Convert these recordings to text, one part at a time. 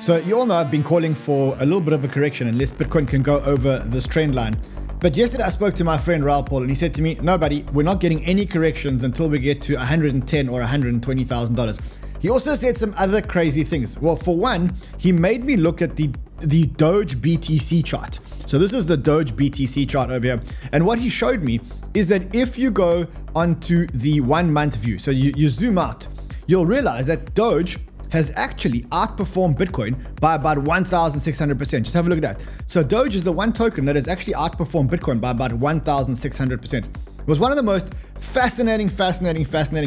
So you all know I've been calling for a little bit of a correction unless Bitcoin can go over this trend line. But yesterday I spoke to my friend Raoul Pal and he said to me, no buddy, we're not getting any corrections until we get to $110,000 or $120,000. He also said some other crazy things. Well, for one, he made me look at the DOGE BTC chart. So this is the DOGE BTC chart over here. And what he showed me is that if you go onto the 1 month view, so you zoom out, you'll realize that DOGE has actually outperformed Bitcoin by about 1,600%. Just have a look at that. So DOGE is the one token that has actually outperformed Bitcoin by about 1,600%. It was one of the most fascinating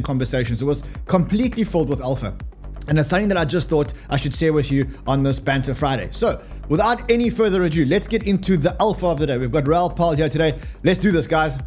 conversations. It was completely filled with alpha. And it's something that I just thought I should share with you on this Banter Friday. So without any further ado, let's get into the alpha of the day. We've got Raoul Pal here today. Let's do this, guys.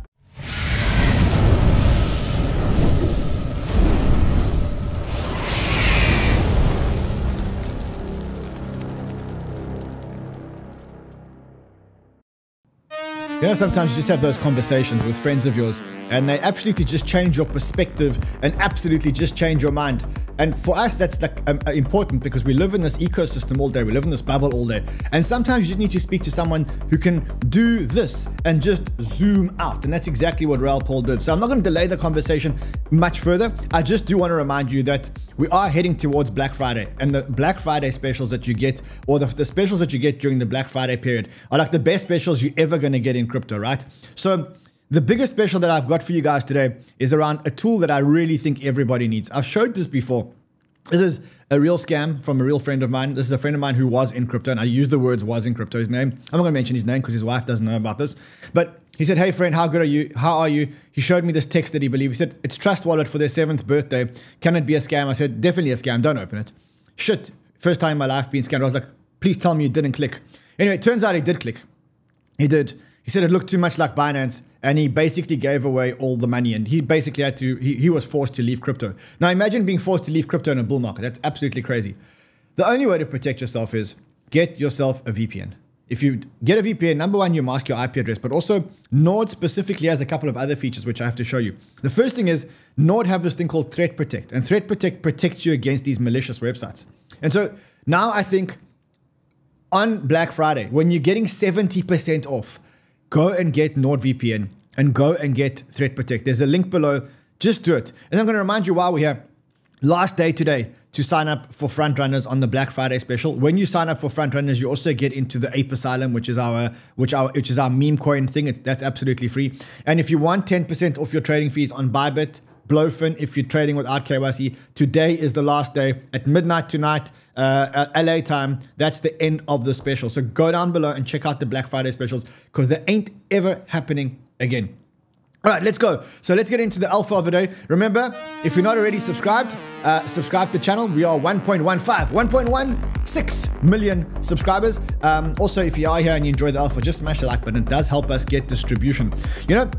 You know, sometimes you just have those conversations with friends of yours and they absolutely just change your perspective and absolutely just change your mind. And for us, that's like important because we live in this ecosystem all day. We live in this bubble all day. And sometimes you just need to speak to someone who can do this and just zoom out. And that's exactly what Raoul Pal did. So I'm not going to delay the conversation much further. I just do want to remind you that we are heading towards Black Friday, and the Black Friday specials that you get, or the specials that you get during the Black Friday period, are like the best specials you're ever going to get in crypto, right? So the biggest special that I've got for you guys today is around a tool that I really think everybody needs. I've showed this before. This is a real scam from a real friend of mine. This is a friend of mine who was in crypto, and I use the words was in crypto. His name, I'm not going to mention his name because his wife doesn't know about this. But he said, hey friend, how good are you? How are you? He showed me this text that he believed. He said, it's Trust Wallet for their 7th birthday. Can it be a scam? I said, definitely a scam. Don't open it. Shit. First time in my life being scammed. I was like, please tell me you didn't click. Anyway, it turns out he did click. He did. He said it looked too much like Binance, and he basically gave away all the money, and he basically had to, he was forced to leave crypto. Now imagine being forced to leave crypto in a bull market. That's absolutely crazy. The only way to protect yourself is get yourself a VPN. If you get a VPN, number one, you mask your IP address, but also Nord specifically has a couple of other features which I have to show you. The first thing is Nord have this thing called Threat Protect, and Threat Protect protects you against these malicious websites. And so now I think on Black Friday, when you're getting 70% off, go and get NordVPN and go and get Threat Protect. There's a link below. Just do it. And I'm going to remind you while we're here, last day today to sign up for Frontrunners on the Black Friday special. When you sign up for Frontrunners, you also get into the Ape Asylum, which is our meme coin thing. That's absolutely free. And if you want 10% off your trading fees on Bybit, Blowfin, if you're trading without KYC, today is the last day at midnight tonight, LA time. That's the end of the special. So go down below and check out the Black Friday specials because they ain't ever happening again. All right, let's go. So let's get into the alpha of the day. Remember, if you're not already subscribed, subscribe to the channel. We are 1.16 million subscribers. Also, if you are here and you enjoy the alpha, just smash the like button. It does help us get distribution. You know,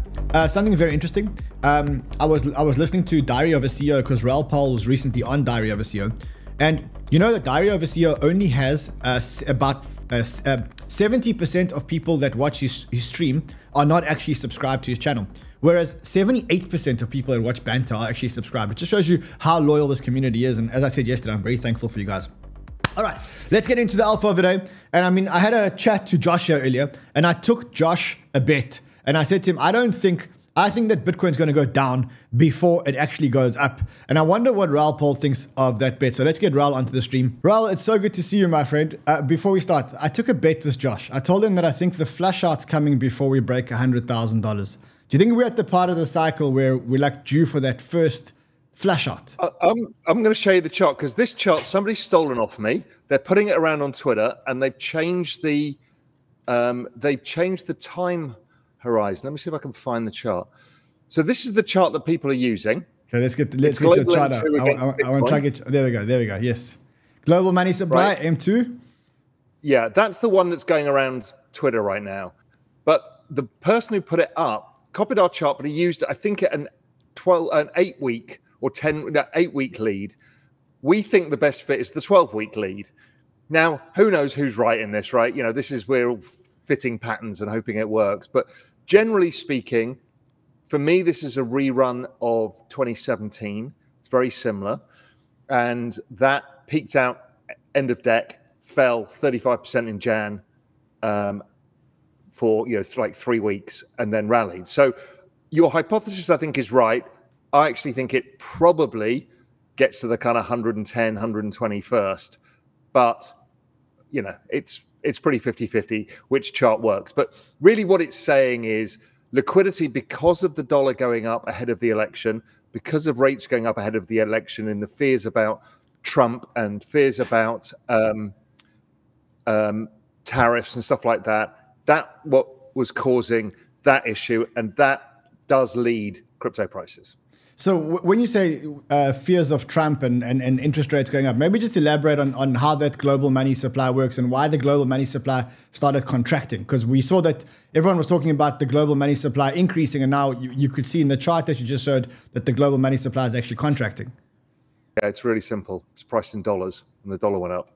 something very interesting. I was listening to Diary of a CEO because Raoul Pal was recently on Diary of a CEO. And you know that Diary of a CEO only has about 70% of people that watch his stream are not actually subscribed to his channel. Whereas 78% of people that watch Banter are actually subscribed. It just shows you how loyal this community is. And as I said yesterday, I'm very thankful for you guys. All right, let's get into the alpha of the day. And I mean, I had a chat to Josh here earlier, and I took Josh a bet. And I said to him, I think that Bitcoin's going to go down before it actually goes up. And I wonder what Raoul Pal thinks of that bet. So let's get Raoul onto the stream. Raoul, it's so good to see you, my friend. Before we start, I took a bet with Josh. I told him that I think the flush out's coming before we break $100,000. Do you think we're at the part of the cycle where we're like due for that first flash out? I'm going to show you the chart because this chart somebody's stolen off me. They're putting it around on Twitter and they've changed the time horizon. Let me see if I can find the chart. So this is the chart that people are using. Okay, let's get your chart out. I want to try to get. There we go. Yes, global money supply, right. M2. Yeah, that's the one that's going around Twitter right now. But the person who put it up copied our chart, but he used, I think, an 8-week or 8-week lead. We think the best fit is the 12-week lead. Now, who knows who's right in this, right? You know, this is we're all fitting patterns and hoping it works. But generally speaking, for me, this is a rerun of 2017. It's very similar. And that peaked out end of deck, fell 35% in Jan for like 3 weeks and then rallied. So your hypothesis, I think, is right. I actually think it probably gets to the kind of 110, 120 first, but it's pretty 50-50 which chart works. But really what it's saying is liquidity, because of the dollar going up ahead of the election, because of rates going up ahead of the election, and the fears about Trump and fears about tariffs and stuff like that, that what was causing that issue, and that does lead crypto prices. So when you say fears of Trump and interest rates going up, maybe just elaborate on how that global money supply works and why the global money supply started contracting. Because we saw that everyone was talking about the global money supply increasing, and now you could see in the chart that you just showed that the global money supply is actually contracting. Yeah, it's really simple. It's priced in dollars, and the dollar went up.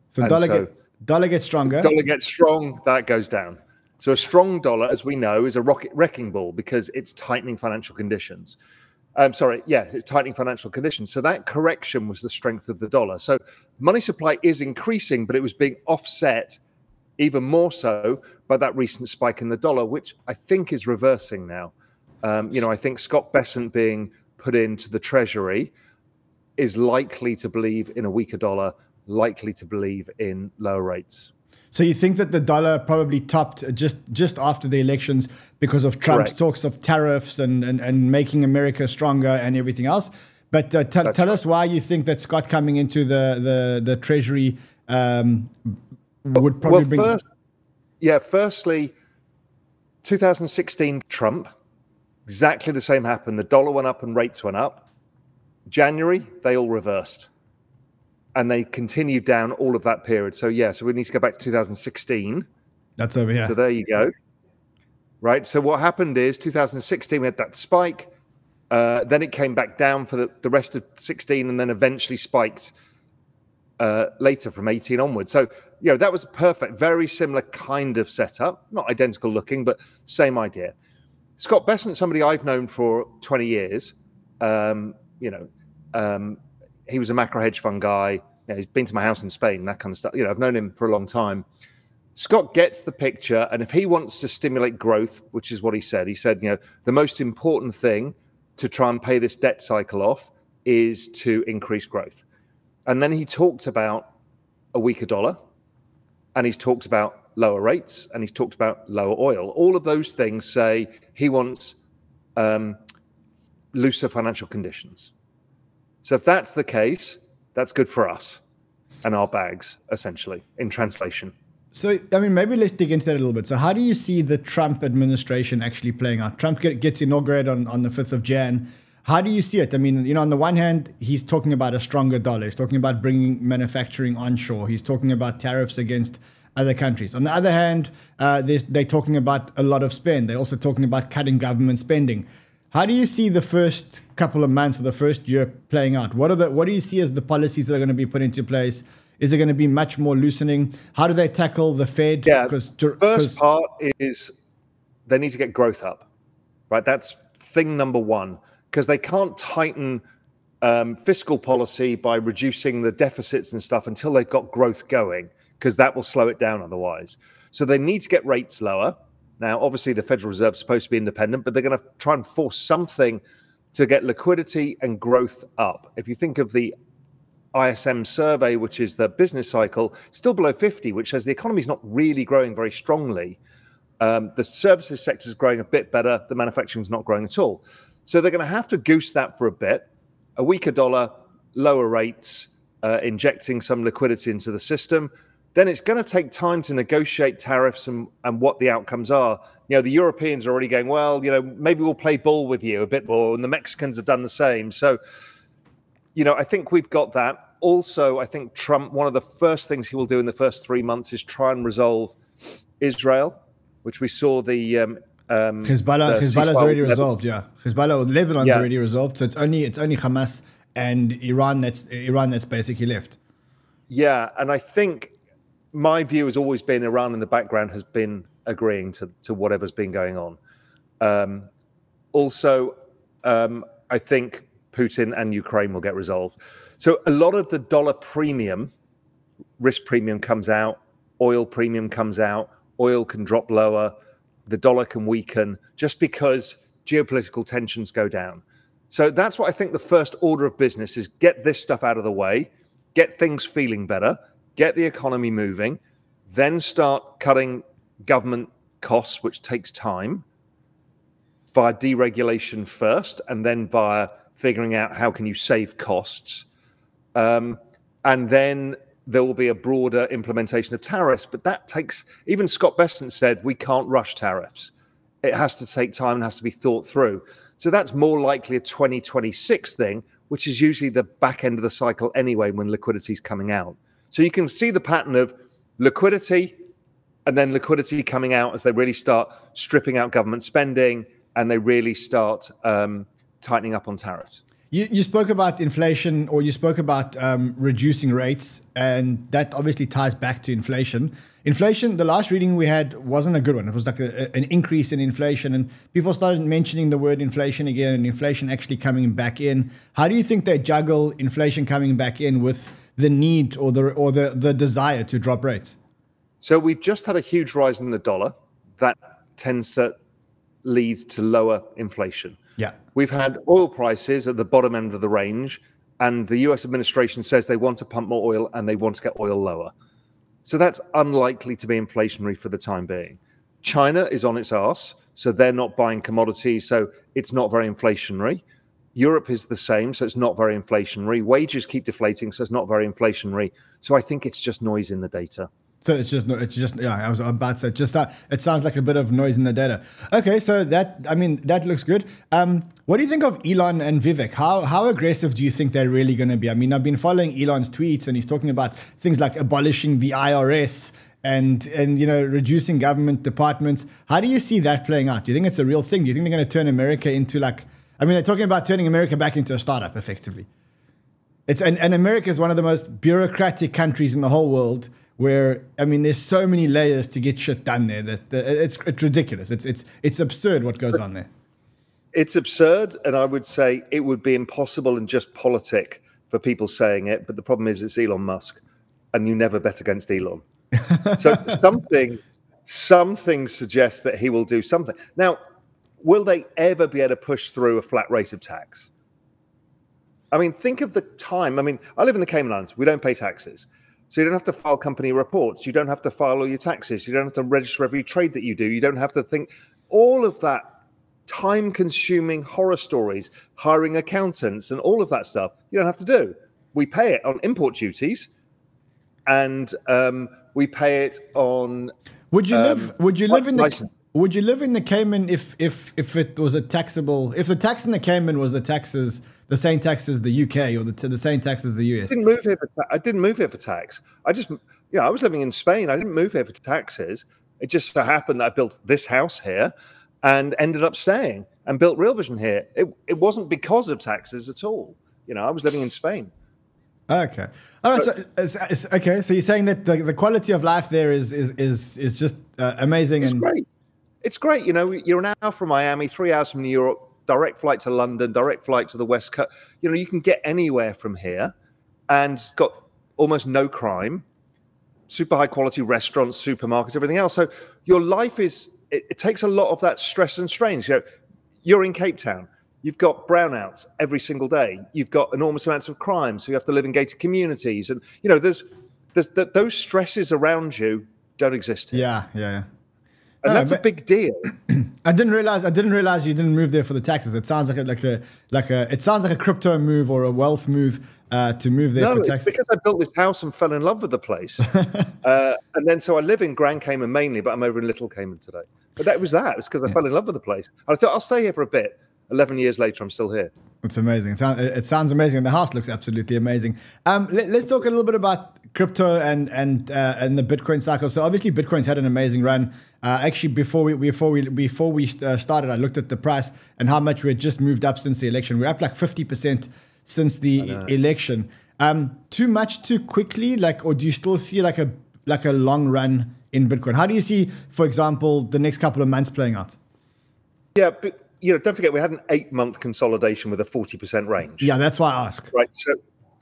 So dollar gets stronger. Dollar gets strong, that goes down. So a strong dollar, as we know, is a wrecking ball because it's tightening financial conditions. It's tightening financial conditions. So that correction was the strength of the dollar. So money supply is increasing, but it was being offset even more so by that recent spike in the dollar, which I think is reversing now. I think Scott Bessent being put into the Treasury is likely to believe in a weaker dollar, likely to believe in lower rates. So you think that the dollar probably topped just after the elections because of Trump's talks of tariffs and making America stronger and everything else. But tell us why you think that Scott coming into the Treasury would probably bring... Firstly, 2016 Trump, exactly the same happened. The dollar went up and rates went up. January, they all reversed. And they continued down all of that period. So so we need to go back to 2016. That's over here. So there you go. Right. So what happened is 2016, we had that spike. Then it came back down for the rest of 16 and then eventually spiked later from 18 onwards. So, that was perfect. Very similar kind of setup. Not identical looking, but same idea. Scott Bessent, somebody I've known for 20 years, he was a macro hedge fund guy. He's been to my house in Spain, that kind of stuff. I've known him for a long time. Scott gets the picture, and if he wants to stimulate growth, which is what he said, the most important thing to try and pay this debt cycle off is to increase growth. And then he talked about a weaker dollar, and he's talked about lower rates, and he's talked about lower oil. All of those things say he wants looser financial conditions. So if that's the case, that's good for us and our bags, essentially, in translation. So, maybe let's dig into that a little bit. So how do you see the Trump administration actually playing out? Trump gets inaugurated on the 5th of Jan. How do you see it? On the one hand, he's talking about a stronger dollar. He's talking about bringing manufacturing onshore. He's talking about tariffs against other countries. On the other hand, they're talking about a lot of spend. They're also talking about cutting government spending. How do you see the first couple of months or the first year playing out? What do you see as the policies that are going to be put into place? Is it going to be much more loosening? How do they tackle the Fed? Yeah, first part is they need to get growth up, right? That's thing number one, because they can't tighten fiscal policy by reducing the deficits and stuff until they've got growth going, because that will slow it down otherwise. So they need to get rates lower. Now, obviously, the Federal Reserve is supposed to be independent, but they're going to try and force something to get liquidity and growth up. If you think of the ISM survey, which is the business cycle, still below 50, which says the economy is not really growing very strongly. The services sector is growing a bit better. The manufacturing is not growing at all. So they're going to have to goose that for a bit. A weaker dollar, lower rates, injecting some liquidity into the system. Then it's going to take time to negotiate tariffs and what the outcomes are. The Europeans are already going, well, maybe we'll play ball with you a bit more. And the Mexicans have done the same. So, I think we've got that. Also, I think Trump, one of the first things he will do in the first 3 months is try and resolve Israel, which we saw the Hezbollah's already resolved. Yeah, Hezbollah, Lebanon's already resolved. So it's only Hamas and Iran that's basically left. Yeah, and I think my view has always been Iran in the background has been agreeing to whatever's been going on. I think Putin and Ukraine will get resolved. So a lot of the dollar premium risk premium comes out, oil premium comes out, oil can drop lower, the dollar can weaken just because geopolitical tensions go down. So that's what I think the first order of business is: get this stuff out of the way, get things feeling better, get the economy moving, then start cutting government costs, which takes time, via deregulation first, and then via figuring out how can you save costs. And then there will be a broader implementation of tariffs. But that takes, even Scott Bessent said, we can't rush tariffs. It has to take time and has to be thought through. So that's more likely a 2026 thing, which is usually the back end of the cycle anyway, when liquidity is coming out. So you can see the pattern of liquidity and then liquidity coming out as they really start stripping out government spending and they really start tightening up on tariffs. You spoke about inflation, or you spoke about reducing rates, and that obviously ties back to inflation. Inflation, the last reading we had wasn't a good one. It was like an increase in inflation, and people started mentioning the word inflation again, and inflation actually coming back in. How do you think they juggle inflation coming back in with the need or the desire to drop rates? So we've just had a huge rise in the dollar. That tends to lead to lower inflation. Yeah. We've had oil prices at the bottom end of the range, and the US administration says they want to pump more oil and they want to get oil lower. So that's unlikely to be inflationary for the time being. China is on its arse, so they're not buying commodities, so it's not very inflationary. Europe is the same, so it's not very inflationary. Wages keep deflating, so it's not very inflationary. So I think it's just noise in the data. So it's just, yeah, I was about to say, it sounds like a bit of noise in the data. Okay, so that looks good. What do you think of Elon and Vivek? How aggressive do you think they're really going to be? I mean, I've been following Elon's tweets, and he's talking about things like abolishing the IRS and reducing government departments. How do you see that playing out? Do you think it's a real thing? Do you think they're going to turn America into they're talking about turning America back into a startup, effectively. And America is one of the most bureaucratic countries in the whole world, where, there's so many layers to get shit done there that it's ridiculous. It's absurd what goes on there. It's absurd, and I would say it would be impossible and just politic for people saying it. But the problem is it's Elon Musk, and you never bet against Elon. So something suggests that he will do something. Now, will they ever be able to push through a flat rate of tax? Think of the time. I live in the Cayman Islands. We don't pay taxes. So you don't have to file company reports. You don't have to file all your taxes. You don't have to register every trade that you do. You don't have to think all of that time-consuming horror stories, hiring accountants and all of that stuff. You don't have to do. We pay it on import duties, and we pay it on. Would you live in the Cayman if it was a taxable? If the tax in the Cayman was the same tax as the UK, or the same tax as the US? I didn't move here for tax. I was living in Spain. I didn't move here for taxes. It just so happened that I built this house here and ended up staying and built Real Vision here. It wasn't because of taxes at all. I was living in Spain. Okay. All right. So you're saying that the quality of life there is just amazing. It's great. It's great. You're an hour from Miami, 3 hours from New York, direct flight to London, direct flight to the West Coast. You can get anywhere from here, and it's got almost no crime, super high quality restaurants, supermarkets, everything else. So your life it takes a lot of that stress and strain. You're in Cape Town. You've got brownouts every single day. You've got enormous amounts of crime. So you have to live in gated communities. And, there's those stresses around you don't exist here. Yeah. And that's a big deal. I didn't realize you didn't move there for the taxes. It sounds like a crypto move or a wealth move to move there for taxes. It's because I built this house and fell in love with the place. And then so I live in Grand Cayman mainly, but I'm over in Little Cayman today. But that was that. It was because I fell in love with the place. I thought I'll stay here for a bit. 11 years later, I'm still here. It's amazing. It sounds amazing. And the house looks absolutely amazing. Let's talk a little bit about crypto and the Bitcoin cycle. So obviously Bitcoin's had an amazing run. Actually, before we started, I looked at the price and how much we had just moved up since the election. We're up like 50% since the election. Too much too quickly, or do you still see like a long run in Bitcoin? How do you see, for example, the next couple of months playing out? Yeah, but don't forget we had an 8-month consolidation with a 40% range. Yeah, that's why I ask. Right.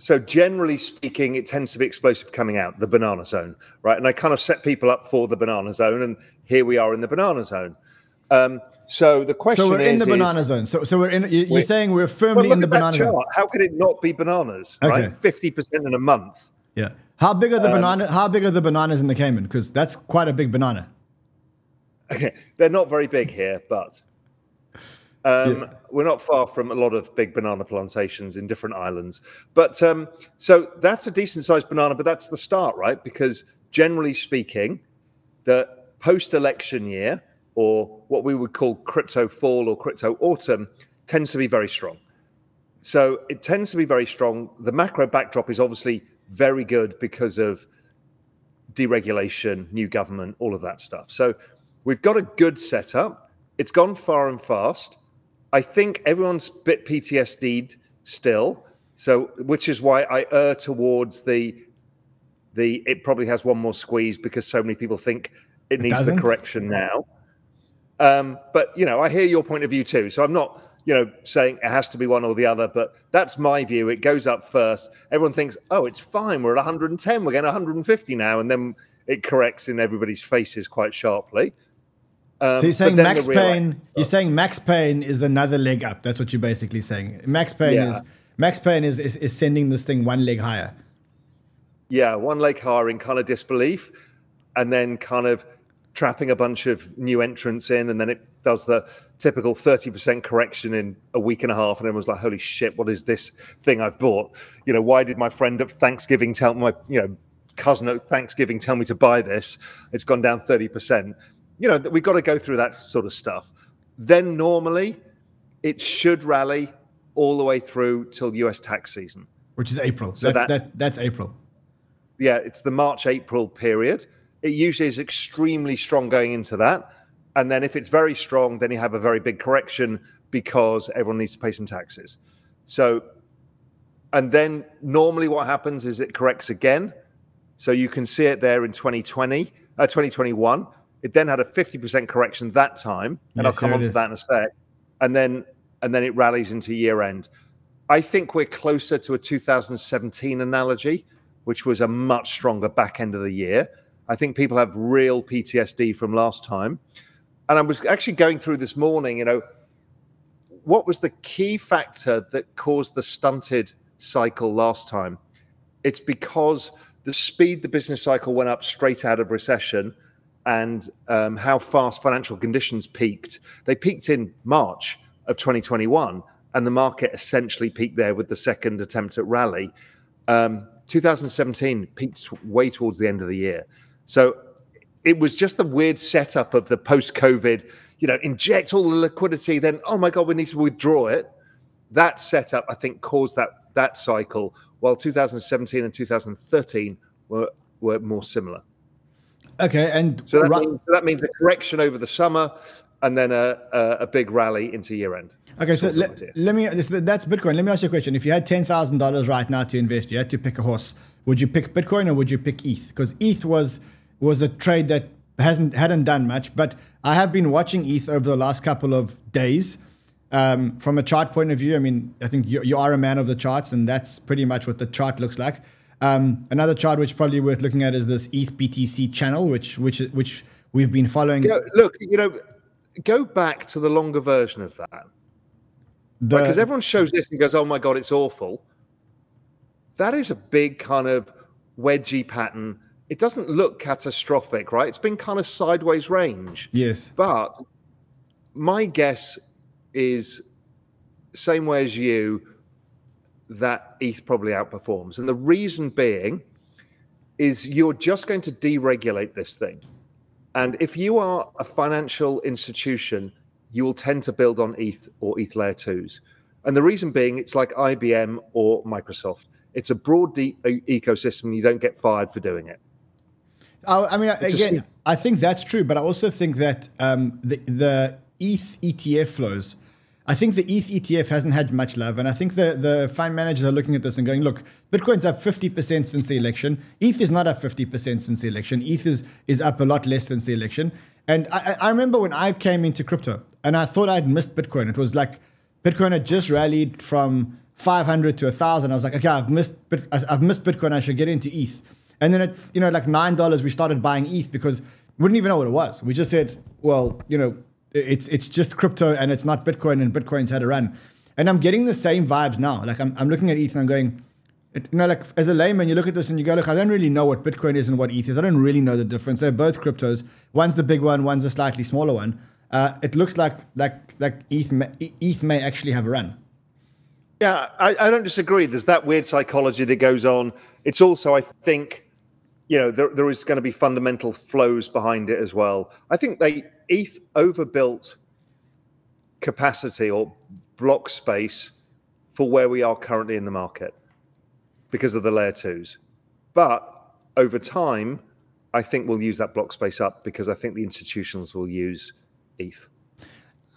So generally speaking, it tends to be explosive coming out, the banana zone, right? And I kind of set people up for the banana zone, and here we are in the banana zone. So the question is... So we're in the banana zone. So we're in... You're saying we're firmly in the banana zone. How could it not be bananas, right? 50% in a month. Yeah. How big are the How big are the bananas in the Cayman? Because that's quite a big banana. Okay, they're not very big here, but we're not far from a lot of big banana plantations in different islands. But so that's a decent sized banana, but that's the start, right? Because generally speaking, the post-election year, or what we would call crypto fall or crypto autumn, tends to be very strong. So it tends to be very strong. The macro backdrop is obviously very good because of deregulation, new government, all of that stuff. So we've got a good setup. It's gone far and fast. I think everyone's a bit PTSD'd still, so which is why I err towards the it probably has one more squeeze because so many people think it needs the correction now. But you know, I hear your point of view too. So I'm not, you know, saying it has to be one or the other, but that's my view. It goes up first. Everyone thinks, oh, it's fine. We're at 110. We're getting 150 now, and then it corrects in everybody's faces quite sharply. So you're saying Max Payne? You're saying Max Payne is another leg up. That's what you're basically saying. Max Payne is sending this thing one leg higher. Yeah, one leg higher in kind of disbelief, and then kind of trapping a bunch of new entrants in, and then it does the typical 30% correction in a week and a half, and everyone's like, "Holy shit, what is this thing I've bought? You know, why did my friend at Thanksgiving tell my cousin at Thanksgiving tell me to buy this? It's gone down 30%." You know, we've got to go through that sort of stuff. Then normally it should rally all the way through till US tax season. Which is April. So that's April. Yeah, it's the March-April period. It usually is extremely strong going into that. And then if it's very strong, then you have a very big correction because everyone needs to pay some taxes. So, and then normally what happens is it corrects again. So you can see it there in 2021. It then had a 50% correction that time, and I'll come on to that in a sec. And then it rallies into year end. I think we're closer to a 2017 analogy, which was a much stronger back end of the year. I think people have real PTSD from last time. And I was actually going through this morning, you know, what was the key factor that caused the stunted cycle last time? It's because the speed the business cycle went up straight out of recession, and how fast financial conditions peaked. They peaked in March of 2021, and the market essentially peaked there with the second attempt at rally. 2017 peaked way towards the end of the year. So it was just the weird setup of the post-COVID, you know, inject all the liquidity, then, oh my God, we need to withdraw it. That setup, I think, caused that cycle, while 2017 and 2013 were more similar. Okay, and so that means a correction over the summer, and then a big rally into year end. Okay, so let me. That's Bitcoin. Let me ask you a question. If you had $10,000 right now to invest, you had to pick a horse. Would you pick Bitcoin or would you pick ETH? Because ETH was a trade that hadn't done much, but I have been watching ETH over the last couple of days. From a chart point of view, I mean, I think you are a man of the charts, and that's pretty much what the chart looks like. Another chart which is probably worth looking at is this ETH BTC channel, which we've been following. Look, you know, go back to the longer version of that, because everyone shows this and goes, "Oh my God, it's awful." That is a big kind of wedgie pattern. It doesn't look catastrophic, right? It's been kind of sideways range. Yes, but my guess is same way as you, that ETH probably outperforms. And the reason being is you're just going to deregulate this thing. And if you are a financial institution, you will tend to build on ETH or ETH layer 2s. And the reason being, it's like IBM or Microsoft. It's a broad, deep ecosystem. You don't get fired for doing it. I mean, again, I think that's true. But I also think that the ETH ETF flows, I think the ETH ETF hasn't had much love. And I think the fund managers are looking at this and going, look, Bitcoin's up 50% since the election. ETH is not up 50% since the election. ETH is up a lot less since the election. And I remember when I came into crypto and I thought I'd missed Bitcoin. It was like Bitcoin had just rallied from 500 to 1,000. I was like, okay, I've missed Bitcoin. I should get into ETH. And then it's, like $9. We started buying ETH because we didn't even know what it was. We just said, well, it's just crypto and it's not Bitcoin, and Bitcoin's had a run. And I'm getting the same vibes now. Like I'm looking at ETH and I'm going, like as a layman, you look at this and you go, look, I don't really know what Bitcoin is and what ETH is. I don't really know the difference. They're both cryptos. One's the big one, one's a slightly smaller one. It looks like ETH may actually have a run. Yeah, I don't disagree. There's that weird psychology that goes on. It's also, I think, there is going to be fundamental flows behind it as well. I think ETH overbuilt capacity or block space for where we are currently in the market because of the layer 2s. But over time, I think we'll use that block space up because I think the institutions will use ETH.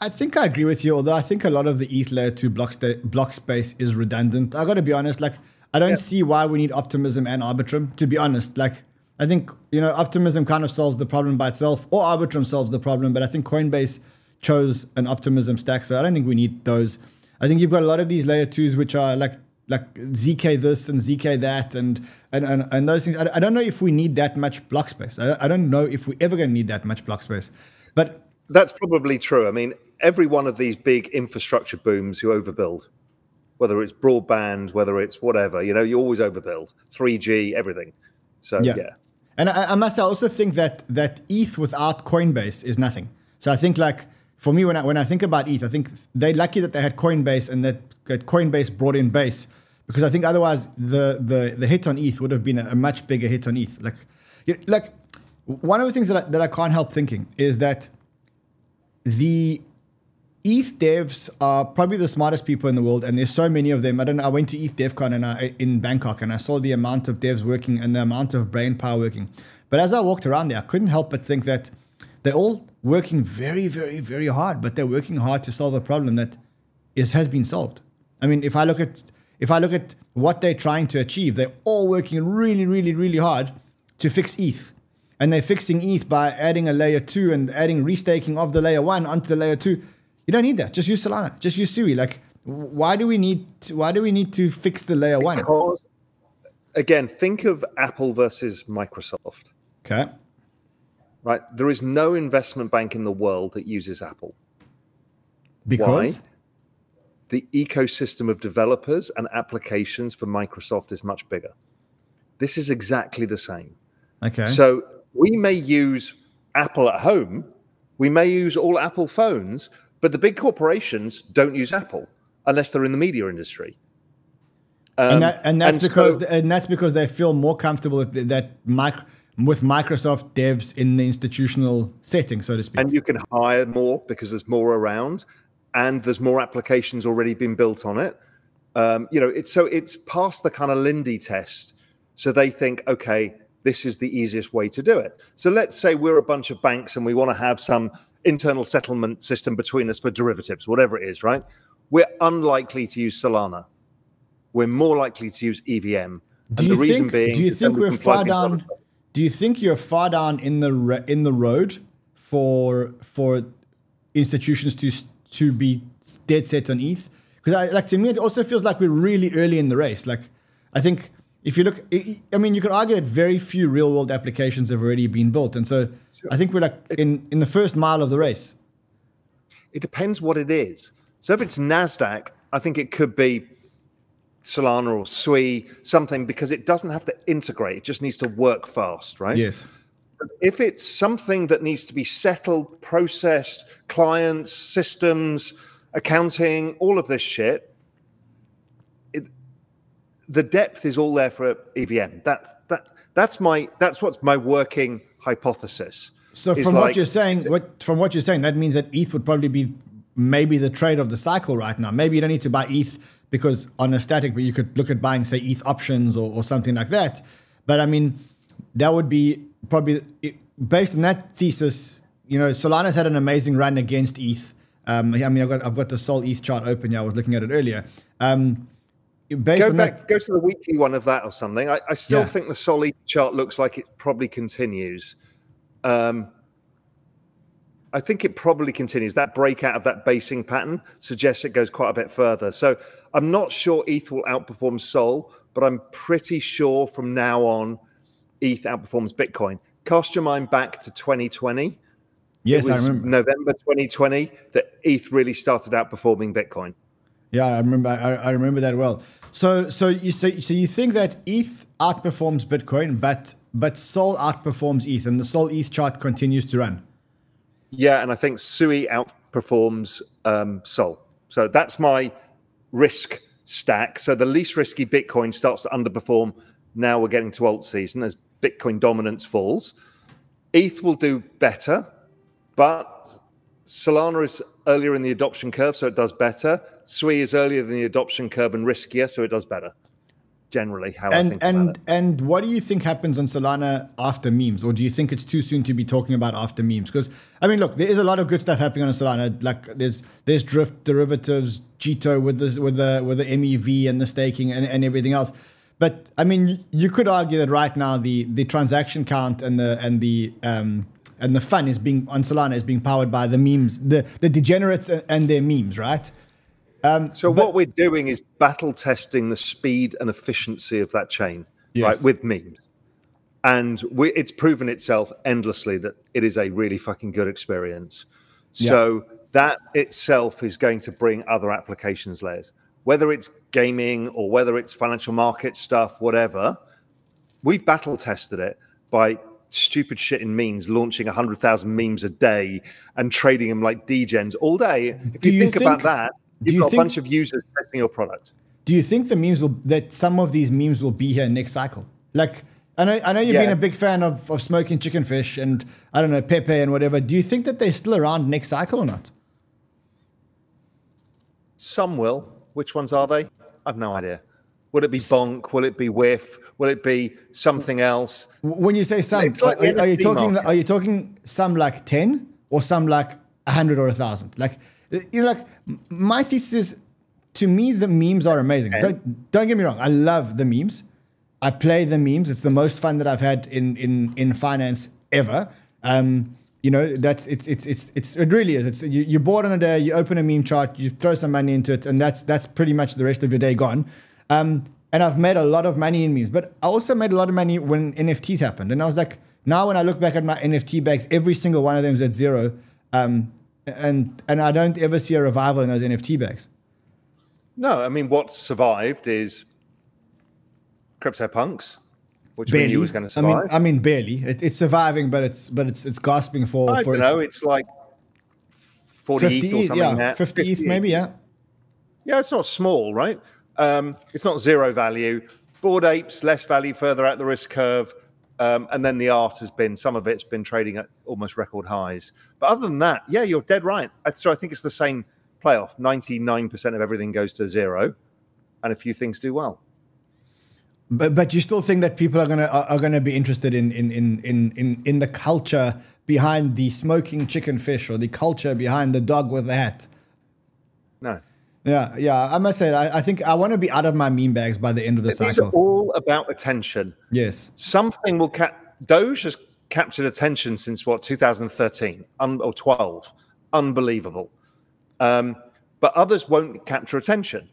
I think I agree with you, although I think a lot of the ETH layer 2 block space is redundant. I got to be honest, like I don't see why we need Optimism and Arbitrum, to be honest. Like I think, Optimism kind of solves the problem by itself, or Arbitrum solves the problem, but I think Coinbase chose an Optimism stack, so I don't think we need those. I think you've got a lot of these layer 2s which are like ZK this and ZK that and those things. I don't know if we need that much block space. I don't know if we're ever going to need that much block space. But that's probably true. I mean, every one of these big infrastructure booms who overbuild, whether it's broadband, whether it's whatever, you always overbuild. 3G, everything. So, yeah. And I must also think that ETH without Coinbase is nothing. So I think like, for me, when I think about ETH, I think they're lucky that they had Coinbase and that Coinbase brought in Base, because I think otherwise the hit on ETH would have been a much bigger hit on ETH. Like one of the things that I can't help thinking is that the ETH devs are probably the smartest people in the world, and there's so many of them. I went to ETH DevCon in Bangkok, and I saw the amount of devs working and the amount of brain power working. But as I walked around there, I couldn't help but think that they're all working very, very, very hard, but they're working hard to solve a problem that has been solved. I mean, if I look at what they're trying to achieve, they're all working really, really, really hard to fix ETH. And they're fixing ETH by adding a layer 2 and adding restaking of the layer 1 onto the layer 2. You don't need that. Just use Solana. Just use Sui. Like, why do we need to fix the layer 1? Because, again, think of Apple versus Microsoft. Okay. Right. There is no investment bank in the world that uses Apple. Because? Why? The ecosystem of developers and applications for Microsoft is much bigger. This is exactly the same. Okay. So we may use Apple at home. We may use all Apple phones, but the big corporations don't use Apple unless they're in the media industry. And that's because they feel more comfortable with Microsoft devs in the institutional setting, so to speak. And you can hire more because there's more around, and there's more applications already been built on it. It's past the kind of Lindy test. So they think, okay, this is the easiest way to do it. So let's say we're a bunch of banks and we want to have some internal settlement system between us for derivatives, whatever it is, right? We're unlikely to use Solana. We're more likely to use EVM. Do you think we're far down? Do you think you're far down in the road for institutions to be dead set on ETH? Because to me, it also feels like we're really early in the race. Like, I think if you look, I mean, you could argue that very few real world applications have already been built, and so I think we're like in the first mile of the race. It depends what it is. So if it's NASDAQ, I think it could be Solana or Sui, something, because it doesn't have to integrate. It just needs to work fast, right? Yes. If it's something that needs to be settled, processed, clients, systems, accounting, all of this shit, the depth is all there for EVM. That's what's my working hypothesis. So from what you're saying, that means that ETH would probably be maybe the trade of the cycle right now. Maybe you don't need to buy ETH because on a static, but you could look at buying, say, ETH options or something like that. But I mean, that would be probably based on that thesis. Solana's had an amazing run against ETH. I mean, I've got the Sol ETH chart open. Yeah, I was looking at it earlier. Go to the weekly one of that or something. I still think the Sol ETH chart looks like it probably continues. I think it probably continues. That breakout of that basing pattern suggests it goes quite a bit further. So I'm not sure ETH will outperform Sol, but I'm pretty sure from now on, ETH outperforms Bitcoin. Cast your mind back to 2020. Yes, it was I remember. November 2020 that ETH really started outperforming Bitcoin. Yeah, I remember. I remember that well. So you think that ETH outperforms Bitcoin, but Sol outperforms ETH, and the Sol ETH chart continues to run. Yeah, and I think SUI outperforms Sol. So that's my risk stack. So the least risky Bitcoin starts to underperform. Now we're getting to alt season as Bitcoin dominance falls. ETH will do better, but Solana is earlier in the adoption curve, so it does better. SUI is earlier in the adoption curve and riskier, so it does better. Generally, how I think about it. And what do you think happens on Solana after memes, or do you think it's too soon to be talking about after memes? Because I mean, look, there is a lot of good stuff happening on Solana. Like there's drift derivatives, Jito with the MEV and the staking and everything else. But I mean, you could argue that right now the transaction count and the fun is being on Solana is being powered by the memes, the degenerates and their memes, right? What we're doing is battle testing the speed and efficiency of that chain, right, with memes. And it's proven itself endlessly that it is a really fucking good experience. So that itself is going to bring other applications layers. Whether it's gaming or whether it's financial market stuff, whatever, we've battle tested it by stupid shit in memes, launching 100,000 memes a day and trading them like degens all day. If you think about that, you've got a bunch of users testing your product. Do you think that some of these memes will be here next cycle? Like, I know you've been a big fan of smoking chicken fish and I don't know, Pepe and whatever. Do you think that they're still around next cycle or not? Some will. Which ones are they? I have no idea. Will it be bonk? Will it be whiff? Will it be something else? When you say some, are you talking some like 10 or some like 100 or 1,000? Like, you know, like my thesis is, to me, the memes are amazing. Don't get me wrong. I love the memes. I play the memes. It's the most fun that I've had in finance ever. You know, it really is. You're bored on a day, you open a meme chart, you throw some money into it, and that's pretty much the rest of your day gone. And I've made a lot of money in memes, but I also made a lot of money when NFTs happened. And I was like, now when I look back at my NFT bags, every single one of them is at zero. And I don't ever see a revival in those NFT bags. No, I mean, what survived is CryptoPunks, which barely. We knew was going to survive. I mean, barely. It's surviving, but it's gasping for. I don't know. It's like 40 ETH or something. Yeah, 50 ETH maybe. Yeah. Yeah, it's not small, right? It's not zero value. Bored Apes, less value further out the risk curve. And then the art has been, some of it's been trading at almost record highs. But other than that, yeah, you're dead right. So I think it's the same playoff. 99% of everything goes to zero, and a few things do well. But you still think that people are gonna be interested in the culture behind the smoking chicken fish or the culture behind the dog with the hat? No. Yeah. I must say, I think I want to be out of my meme bags by the end of the cycle. These are all about attention. Yes. Something will Doge has captured attention since what, 2013 or 12. Unbelievable. But others won't capture attention.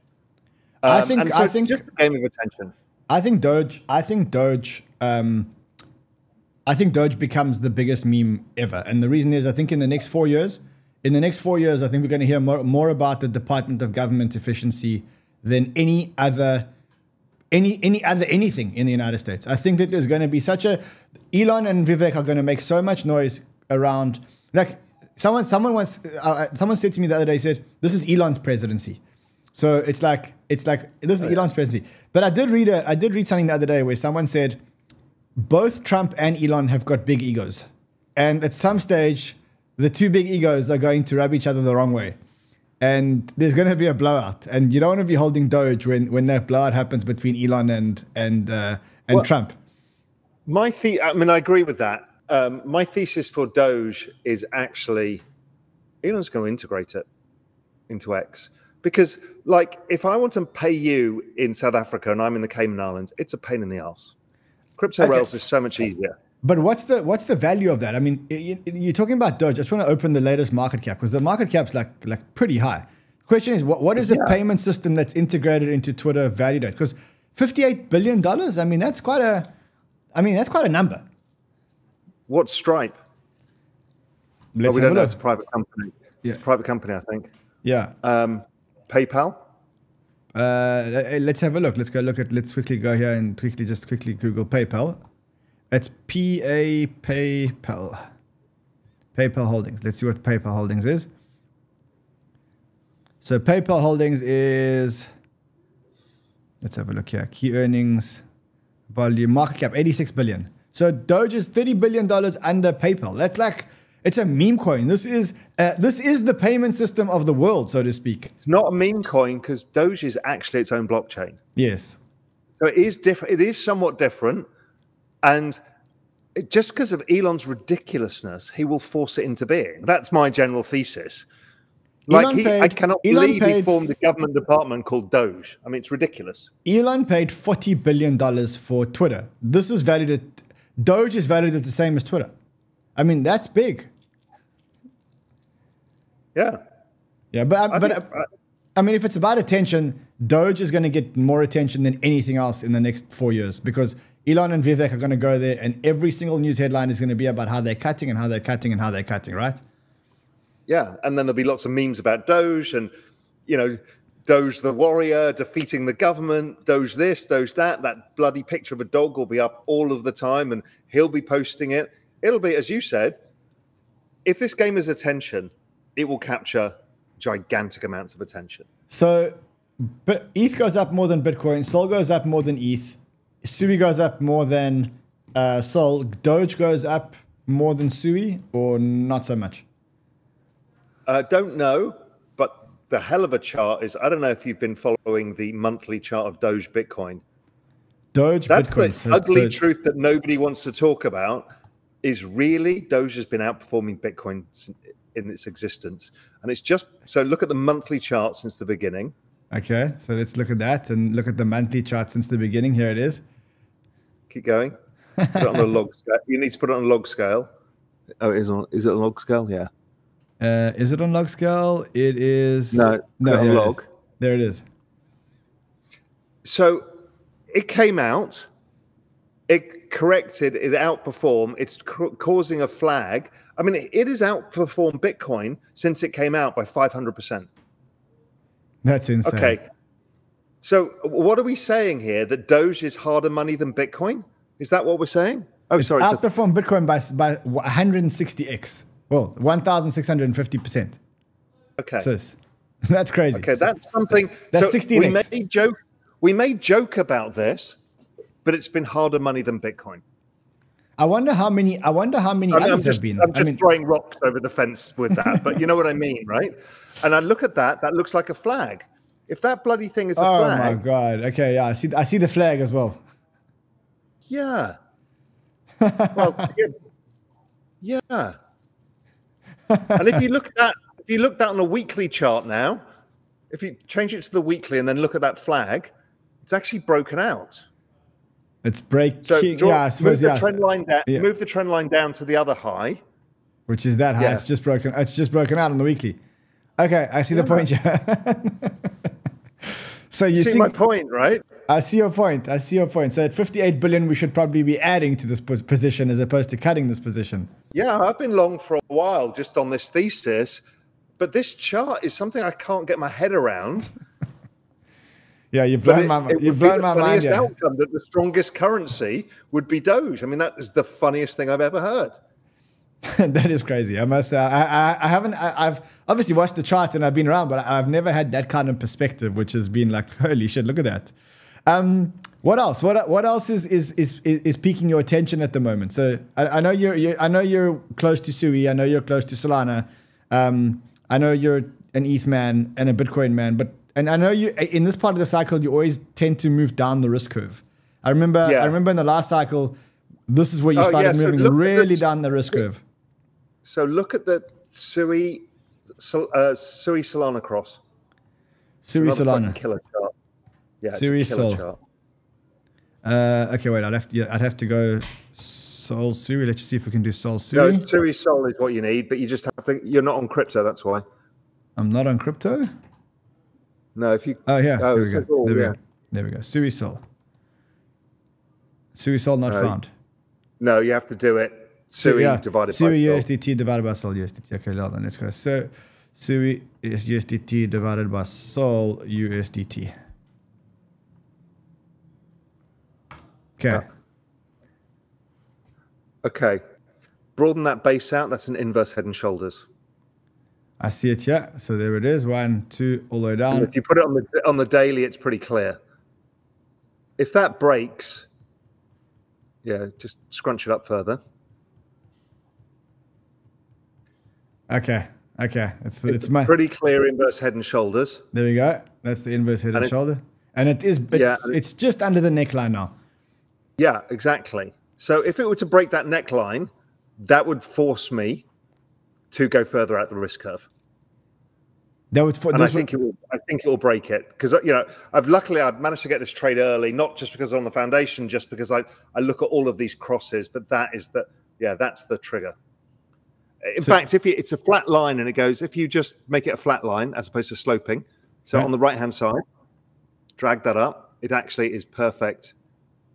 I think it's just a game of attention. I think Doge becomes the biggest meme ever. And the reason is, I think in the next 4 years, I think we're going to hear more about the Department of Government Efficiency than any other anything in the United States. I think that there's going to be Elon and Vivek are going to make so much noise around, like someone said to me the other day, said, this is Elon's presidency. So it's like this is Elon's presidency. But I did read something the other day where someone said both Trump and Elon have got big egos, and at some stage the two big egos are going to rub each other the wrong way, and there's going to be a blowout. And you don't want to be holding Doge when that blowout happens between Elon and Trump. I mean, I agree with that. My thesis for Doge is actually Elon's going to integrate it into X. Because, like, if I want to pay you in South Africa and I'm in the Cayman Islands, it's a pain in the ass. Crypto Rails is so much easier. But what's the value of that? I mean, you're talking about Doge. I just want to open the latest market cap because the market cap's like pretty high. Question is, what is the payment system that's integrated into Twitter valued at? Because $58 billion. I mean, that's quite a number. What's Stripe? Let's we have don't a know. look. It's a private company. Yeah. It's a private company, I think. Yeah. PayPal. Let's have a look. Let's quickly go here and quickly Google PayPal. It's PayPal. PayPal Holdings. Let's see what PayPal Holdings is. So PayPal Holdings is, let's have a look here. Key earnings, volume, market cap, 86 billion. So Doge is $30 billion under PayPal. That's like, it's a meme coin. This is the payment system of the world, so to speak. It's not a meme coin because Doge is actually its own blockchain. Yes. So it is different. It is somewhat different. And just because of Elon's ridiculousness, he will force it into being. That's my general thesis. I cannot believe he formed a government department called Doge. I mean, it's ridiculous. Elon paid $40 billion for Twitter. This is valued at, Doge is valued at the same as Twitter. I mean, that's big. Yeah. Yeah, I mean, if it's about attention, Doge is going to get more attention than anything else in the next 4 years because Elon and Vivek are going to go there and every single news headline is going to be about how they're cutting and how they're cutting and how they're cutting, right? Yeah, and then there'll be lots of memes about Doge and, Doge the warrior defeating the government, Doge this, Doge that. That bloody picture of a dog will be up all of the time and he'll be posting it. It'll be, as you said, if this game is attention, it will capture gigantic amounts of attention. So, but ETH goes up more than Bitcoin, Sol goes up more than ETH, Sui goes up more than Sol, Doge goes up more than Sui, or not so much? Don't know, but the hell of a chart is, I don't know if you've been following the monthly chart of Doge Bitcoin. That's Bitcoin. The ugly truth that nobody wants to talk about is really Doge has been outperforming Bitcoin in its existence. And it's just, so look at the monthly chart since the beginning. Okay, so let's look at that and look at the monthly chart since the beginning. Here it is. Keep going. Put it on a log scale. You need to put it on a log scale. Oh, is it on log scale? Yeah. Is it on log scale? It is. No, on log. There it is. So it came out, it corrected, it outperformed, it's causing a flag. I mean, it has outperformed Bitcoin since it came out by 500%. That's insane. Okay. So what are we saying here? That Doge is harder money than Bitcoin? Is that what we're saying? Oh, sorry. It's outperformed Bitcoin by 160x. Well, 1,650%. Okay. So that's crazy. Okay, that's something. That's 16x. We may joke about this, but it's been harder money than Bitcoin. I wonder how many others have been. I'm just throwing rocks over the fence with that, but you know what I mean, right? And I look at that looks like a flag. If that bloody thing is a flag. Oh my God. Okay, yeah, I see the flag as well. Yeah. Well, yeah. And if you look at that on a weekly chart now, if you change it to the weekly and then look at that flag, it's actually broken out. It's breaking. So I suppose, move the trend line down. Yeah. Move the trend line down to the other high, which is that high. Yeah. It's just broken. It's just broken out on the weekly. Okay, I see the point. So you see my point, right? I see your point. So at 58 billion, we should probably be adding to this position as opposed to cutting this position. Yeah, I've been long for a while just on this thesis, but this chart is something I can't get my head around. Yeah, you've blown my mind. The outcome that the strongest currency would be Doge. I mean, that is the funniest thing I've ever heard. That is crazy. I must say, I've obviously watched the chart and I've been around, but I've never had that kind of perspective, which has been like, holy shit, look at that. What else? What else is piquing your attention at the moment? So I know you're close to Sui. I know you're close to Solana. I know you're an ETH man and a Bitcoin man, and I know you in this part of the cycle you always tend to move down the risk curve. I remember in the last cycle, this is where you started moving really down the risk curve. So look at the Sui Solana cross. Sui Solana. Killer chart. Yeah, Sui Sol. Okay, wait. I'd have to go. Sol Sui. Let's see if we can do Sol Sui. No, Sui Sol is what you need, but you just have to. You're not on crypto, that's why. I'm not on crypto. No, if you. Oh yeah, there we go. All, there we yeah. go. There we go. Sui Sol. Sui Sol not found. No, you have to do it. Sui divided Sui by USDT divided by Sol USDT. Okay, well then let's go. So Sui is USDT divided by Sol USDT. Okay. Okay. Broaden that base out. That's an inverse head and shoulders. I see it here. So there it is. 1, 2, all the way down. And if you put it on the daily, it's pretty clear. If that breaks, yeah, just scrunch it up further. Okay. It's pretty clear inverse head and shoulders. There we go. That's the inverse head and shoulder. And it's just under the neckline now. Yeah, exactly. So if it were to break that neckline, that would force me to go further out the risk curve. That would. I think it will break it because I've managed to get this trade early, not just because I'm on the foundation, just because I look at all of these crosses. But that's the trigger. In fact, if it's a flat line and it goes, if you just make it a flat line as opposed to sloping, so on the right hand side, drag that up. It actually is perfect.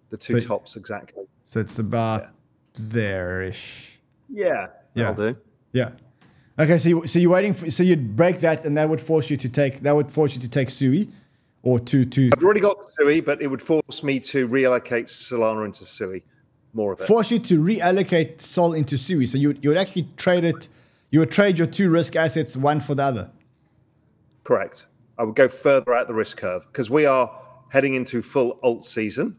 The two tops exactly. So it's about there-ish. Yeah, that'll do. Yeah. Okay, so you're waiting for, so you'd break that, and that would force you to take Sui, or to. I've already got Sui, but it would force me to reallocate Solana into Sui, more of it. Force you to reallocate Sol into Sui, so you would actually trade it. You would trade your two risk assets one for the other. Correct. I would go further out the risk curve because we are heading into full alt season.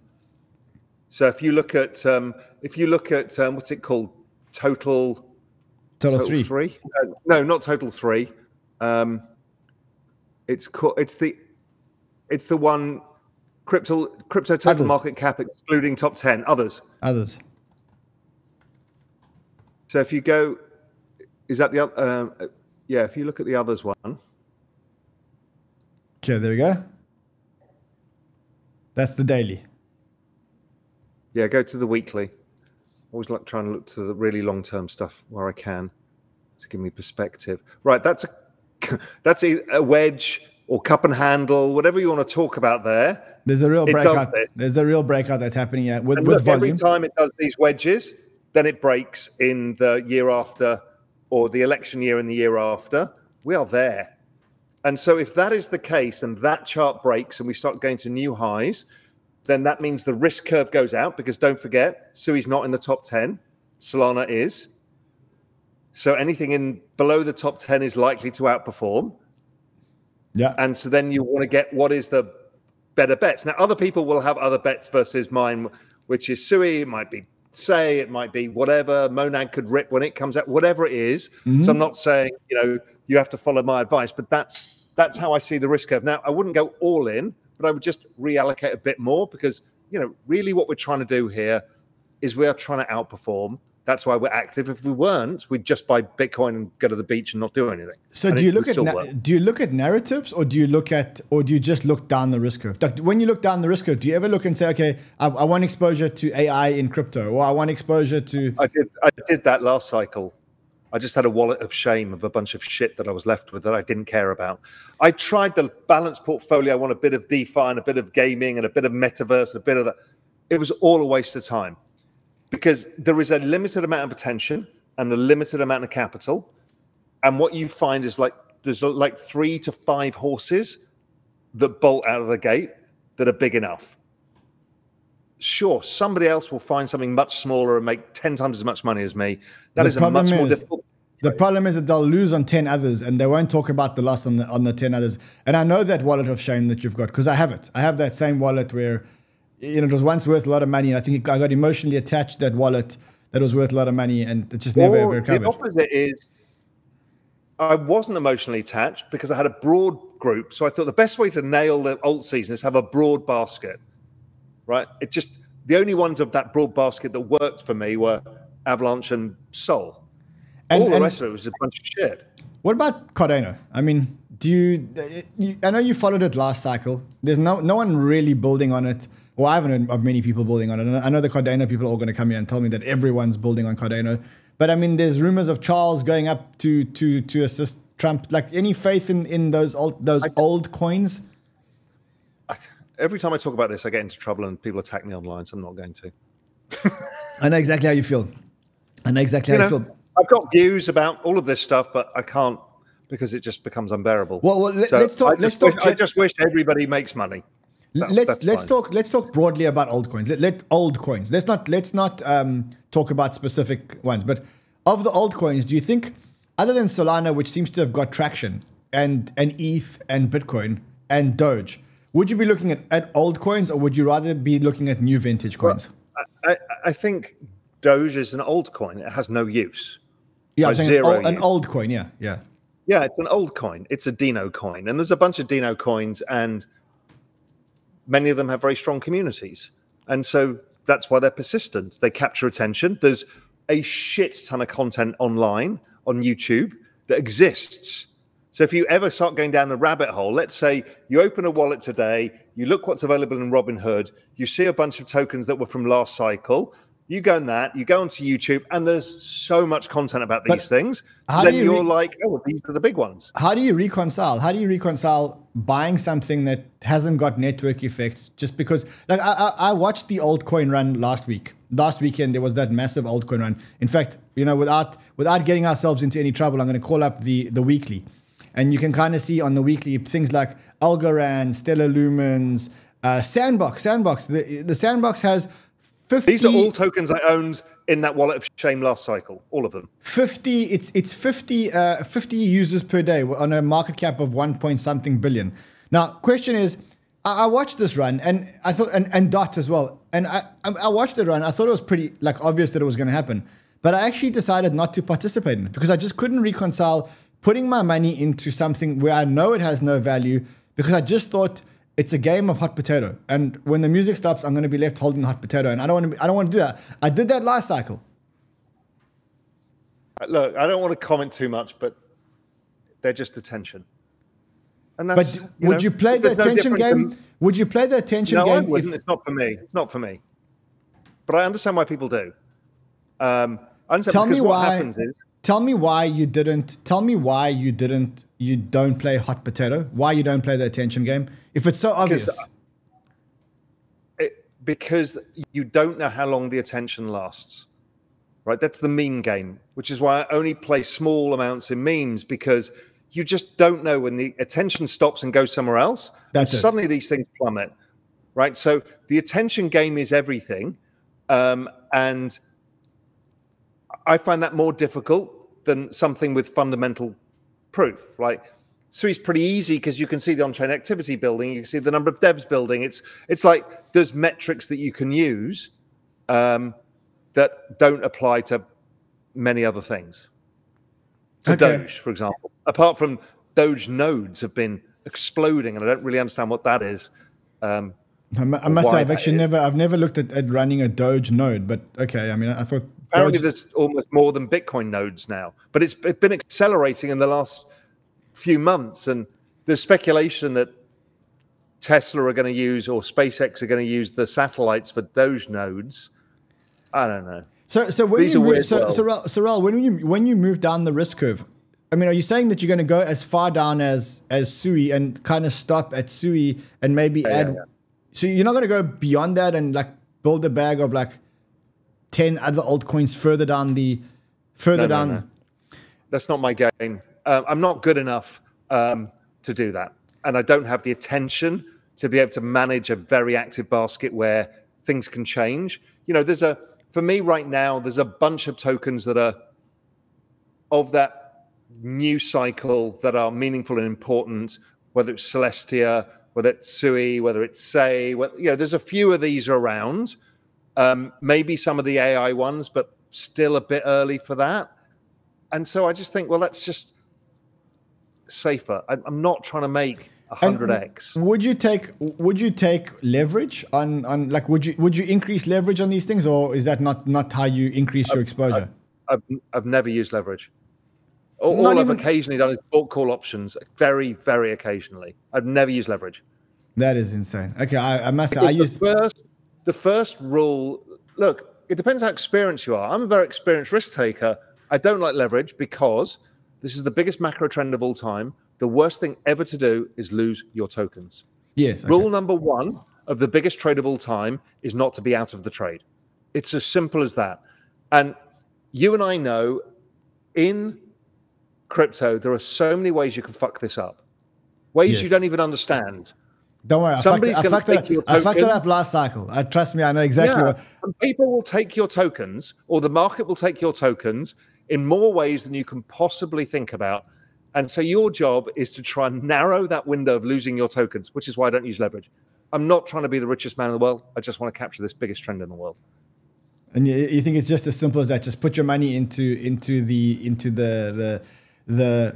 So if you look at what's it called, Total 3? No, not Total 3. It's the one crypto total market cap excluding top 10 others. So if you go, is that the other? Yeah, if you look at the others one. Okay, there we go. That's the daily. Yeah, go to the weekly. Always like trying to look to the really long-term stuff where I can to give me perspective. Right, that's a wedge or cup and handle, whatever you want to talk about there. There's a real breakout. There's a real breakout that's happening with volume. Every time it does these wedges, then it breaks in the year after or the election year and the year after. We are there. And so if that is the case and that chart breaks and we start going to new highs, then that means the risk curve goes out because don't forget, Sui's not in the top 10. Solana is. So anything in below the top 10 is likely to outperform. Yeah. And so then you want to get what is the better bets. Now, other people will have other bets versus mine, which is Sui. It might be Say, it might be whatever. Monad could rip when it comes out, whatever it is. So I'm not saying, you have to follow my advice, but that's how I see the risk curve. Now, I wouldn't go all in, but I would just reallocate a bit more because, really what we're trying to do here is we are trying to outperform. That's why we're active. If we weren't, we'd just buy Bitcoin and go to the beach and not do anything. So do you look at narratives or do you just look down the risk curve? When you look down the risk curve, do you ever look and say, okay, I want exposure to AI in crypto, or I want exposure to... I did that last cycle. I just had a wallet of shame of a bunch of shit that I was left with that I didn't care about. I tried the balanced portfolio. I want a bit of DeFi and a bit of gaming and a bit of metaverse, and a bit of that. It was all a waste of time because there is a limited amount of attention and a limited amount of capital. And what you find is there's 3 to 5 horses that bolt out of the gate that are big enough. Sure, somebody else will find something much smaller and make 10 times as much money as me. That is a much more difficult. The problem is that they'll lose on 10 others and they won't talk about the loss on the 10 others. And I know that wallet of shame that you've got because I have it. I have that same wallet where it was once worth a lot of money. And I think I got emotionally attached to that wallet that was worth a lot of money and it just never ever recovered. The opposite is I wasn't emotionally attached because I had a broad group. So I thought the best way to nail the alt season is have a broad basket. Right? The only ones of that broad basket that worked for me were Avalanche and Sol. All the rest of it was a bunch of shit. What about Cardano? I mean, I know you followed it last cycle. There's no one really building on it. Well, I haven't heard of many people building on it. And I know the Cardano people are all going to come here and tell me that everyone's building on Cardano. But I mean, there's rumors of Charles going up to assist Trump. Like, any faith in those old coins? Every time I talk about this, I get into trouble and people attack me online, so I'm not going to. I know exactly how you feel. I know exactly how you feel. I've got views about all of this stuff, but I can't because it just becomes unbearable. Well, let's talk. I just wish everybody makes money. Let's talk broadly about altcoins. Let old coins. Let's not talk about specific ones. But of the altcoins, do you think, other than Solana, which seems to have got traction, and ETH and Bitcoin and Doge, would you be looking at old coins, or would you rather be looking at new vintage coins? Well, I think Doge is an old coin. It has no use. Yeah, an old coin. Yeah. Yeah, it's an old coin. It's a Dino coin, and there's a bunch of Dino coins, and many of them have very strong communities, and so that's why they're persistent. They capture attention. There's a shit ton of content online on YouTube that exists. So if you ever start going down the rabbit hole, let's say you open a wallet today, you look what's available in Robinhood, you see a bunch of tokens that were from last cycle, you go on that, you go onto YouTube, and there's so much content about these things. Then you're like, oh, these are the big ones. How do you reconcile? How do you reconcile buying something that hasn't got network effects just because? Like, I watched the altcoin run last week. Last weekend there was that massive altcoin run. In fact, without getting ourselves into any trouble, I'm going to call up the weekly, and you can kind of see on the weekly things like Algorand, Stellar Lumens, Sandbox. The Sandbox has 50. These are all tokens I owned in that wallet of shame last cycle, all of them. 50. It's 50 users per day on a market cap of 1 billion. Now, question is, I watched this run, and I thought, and DOT as well, and I watched the run. I thought it was pretty obvious that it was going to happen, but I actually decided not to participate in it because I just couldn't reconcile putting my money into something where I know it has no value, because I just thought it's a game of hot potato, and when the music stops, I'm going to be left holding the hot potato, and I don't want to do that. I did that last cycle. Look, I don't want to comment too much, but they're just attention. And that's, but would you play the attention game? Would you play the attention game? No, I wouldn't. It's not for me. It's not for me. But I understand why people do. I understand. Tell me what why. Happens is, tell me why you didn't. Tell me why you didn't. You don't play hot potato. Why you don't play the attention game? If it's so obvious. Because you don't know how long the attention lasts. Right? That's the meme game, which is why I only play small amounts in memes, because you just don't know when the attention stops and goes somewhere else. Suddenly these things plummet, right? So the attention game is everything. And I find that more difficult than something with fundamental proof. Like, 𝗏's pretty easy because you can see the on-chain activity building. You can see the number of devs building. It's like there's metrics that you can use that don't apply to many other things. To Doge, for example. Apart from Doge nodes have been exploding, and I don't really understand what that is. I must say, I've never looked at running a Doge node, but okay. I mean, I thought apparently there's almost more than Bitcoin nodes now, but it's been accelerating in the last few months, and there's speculation that Tesla are going to use, or SpaceX are going to use, the satellites for Doge nodes. I don't know. So when you move, Raoul, when you move down the risk curve, I mean, are you saying that you're going to go as far down as 𝗏 and kind of stop at 𝗏 and maybe add? Yeah. So you're not going to go beyond that and like build a bag of like 10 other altcoins further down the down. No. That's not my game. I'm not good enough to do that, and I don't have the attention to be able to manage a very active basket where things can change. For me right now, there's a bunch of tokens that are of that new cycle that are meaningful and important, whether it's Celestia, whether it's 𝗏, whether it's 𝗓. There's a few of these around. Maybe some of the AI ones, but still a bit early for that. And so I just think, well, that's just safer. I'm not trying to make 100x. Would you take leverage on like would you increase leverage on these things, or is that not how you increase your exposure? I've never used leverage. All I've occasionally done is bought call options, very, very occasionally. I've never used leverage. That is insane. Okay, I must say, the first rule, look, it depends how experienced you are. I'm a very experienced risk taker. I don't like leverage because this is the biggest macro trend of all time. The worst thing ever to do is lose your tokens. Yes. Okay. Rule number one of the biggest trade of all time is not to be out of the trade. It's as simple as that. And you and I know in crypto, there are so many ways you can fuck this up. Ways you don't even understand. Don't worry, I fucked it up last cycle. Trust me, I know exactly what. And people will take your tokens, or the market will take your tokens in more ways than you can possibly think about. And so your job is to try and narrow that window of losing your tokens, which is why I don't use leverage. I'm not trying to be the richest man in the world. I just want to capture this biggest trend in the world. And you think it's just as simple as that? Just put your money into the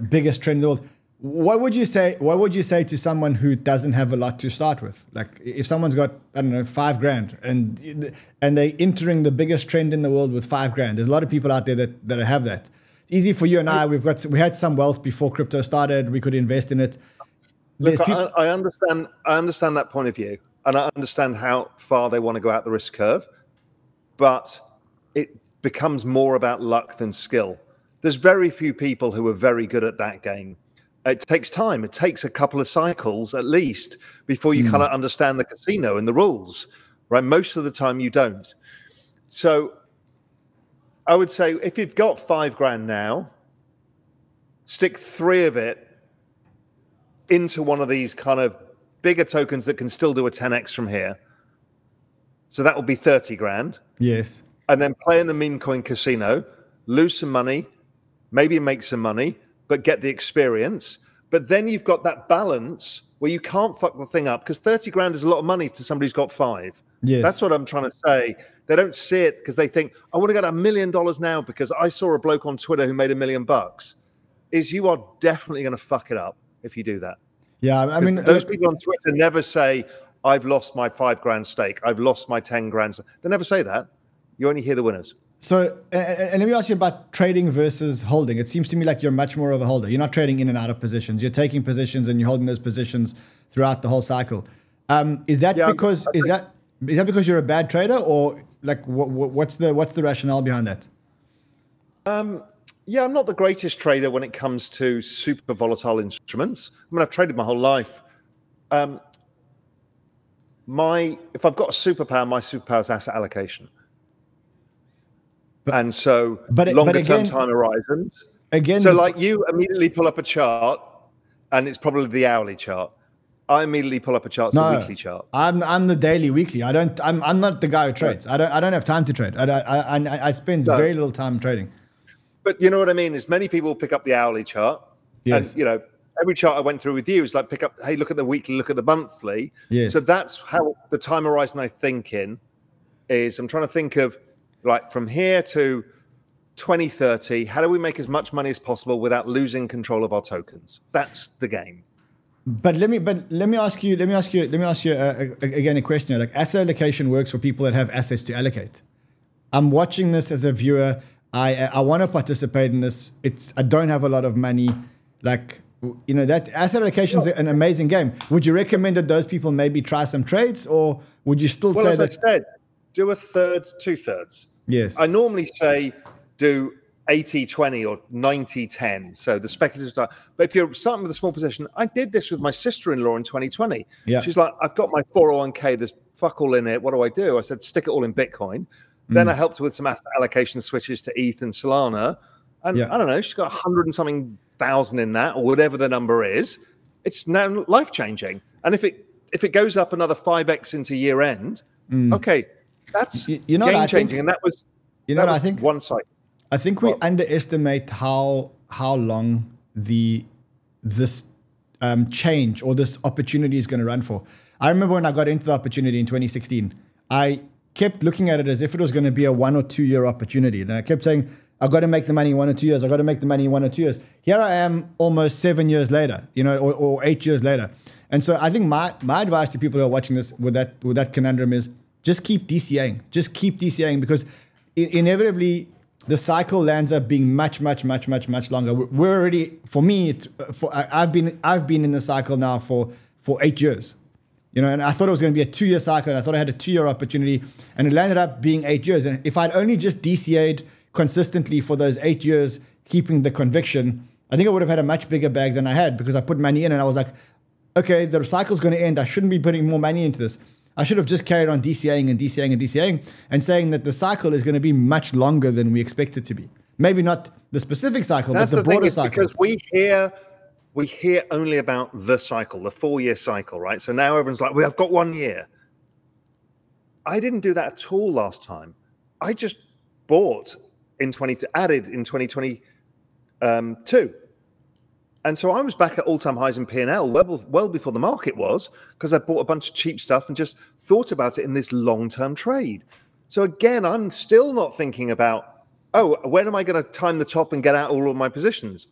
biggest trend in the world. What would you say to someone who doesn't have a lot to start with? Like if someone's got, I don't know, $5,000 and they're entering the biggest trend in the world with $5,000. There's a lot of people out there that have that. It's easy for you and I. We had some wealth before crypto started. We could invest in it. Look, I understand that point of view, and I understand how far they want to go out the risk curve, but it becomes more about luck than skill. There's very few people who are very good at that game. It takes time. It takes a couple of cycles at least before you kind of understand the casino and the rules, right? Most of the time you don't. So I would say if you've got $5,000 now, stick 3 of it into one of these kind of bigger tokens that can still do a 10x from here. So that will be 30 grand. Yes. And then play in the meme coin casino, lose some money, maybe make some money, but get the experience. But then you've got that balance where you can't fuck the thing up, because 30 grand is a lot of money to somebody who's got 5. Yes. That's what I'm trying to say. They don't see it because they think, I want to get $1 million now because I saw a bloke on Twitter who made $1 million. You are definitely going to fuck it up if you do that. Yeah, I mean, those people on Twitter never say, I've lost my $5,000 stake. I've lost my 10 grand. They never say that. You only hear the winners. So, and let me ask you about trading versus holding. It seems to me like you're much more of a holder. You're not trading in and out of positions. You're taking positions and you're holding those positions throughout the whole cycle. Is that because you're a bad trader, or like what's the rationale behind that? Yeah, I'm not the greatest trader when it comes to super volatile instruments. I mean, I've traded my whole life. If I've got a superpower, my superpower is asset allocation. And so longer term time horizons. So like you immediately pull up a chart and it's probably the hourly chart. I immediately pull up a chart, the weekly chart. I'm the daily, weekly. I'm not the guy who trades. I don't have time to trade. I spend very little time trading. But you know what I mean? Is many people pick up the hourly chart. Yes. And, you know, every chart I went through with you is like pick up, hey, look at the weekly, look at the monthly. Yes. So that's how the time horizon I think in is. I'm trying to think of like from here to 2030, how do we make as much money as possible without losing control of our tokens? That's the game. But let me ask you again a question. Like asset allocation works for people that have assets to allocate. I'm watching this as a viewer. I want to participate in this. I don't have a lot of money. Like, you know, that asset allocation is an amazing game. Would you recommend that those people maybe try some trades, or would you still say that? As I said, do a third, 2/3. Yes. I normally say do 80-20 or 90-10. So the speculative style. But if you're starting with a small position, I did this with my sister-in-law in 2020. Yeah. She's like, I've got my 401k, there's fuck all in it. What do? I said, stick it all in Bitcoin. Then I helped her with some asset allocation switches to ETH and Solana. And I don't know, she's got 100 and something thousand in that, or whatever the number is. It's now life-changing. And if it goes up another 5x into year end, okay, that's game-changing. And that was one cycle. I think we underestimate how long this change or this opportunity is going to run for. I remember when I got into the opportunity in 2016, I kept looking at it as if it was going to be a 1 or 2 year opportunity. And I kept saying, I've got to make the money in 1 or 2 years. I've got to make the money in 1 or 2 years. Here I am almost 7 years later, you know, or 8 years later. And so I think my advice to people who are watching this with that conundrum is just keep DCAing. Just keep DCAing, because inevitably the cycle lands up being much longer. We're already, for me, I've been in the cycle now for 8 years. You know, and I thought it was going to be a 2-year cycle, and I thought I had a 2-year opportunity, and it landed up being 8 years. And if I'd only just DCA'd consistently for those 8 years, keeping the conviction, I think I would have had a much bigger bag than I had, because I put money in and I was like, okay, the cycle's going to end. I shouldn't be putting more money into this. I should have just carried on DCAing and DCAing and DCAing and saying that the cycle is going to be much longer than we expect it to be. Maybe not the specific cycle, but the broader cycle. Because we hear only about the cycle, the 4-year cycle, right? So now everyone's like, well, I've got 1 year. I didn't do that at all last time. I just bought added in 2022. And so I was back at all-time highs in P&L well before the market was, because I bought a bunch of cheap stuff and just thought about it in this long-term trade. So again, I'm still not thinking about, oh, when am I going to time the top and get out all of my positions?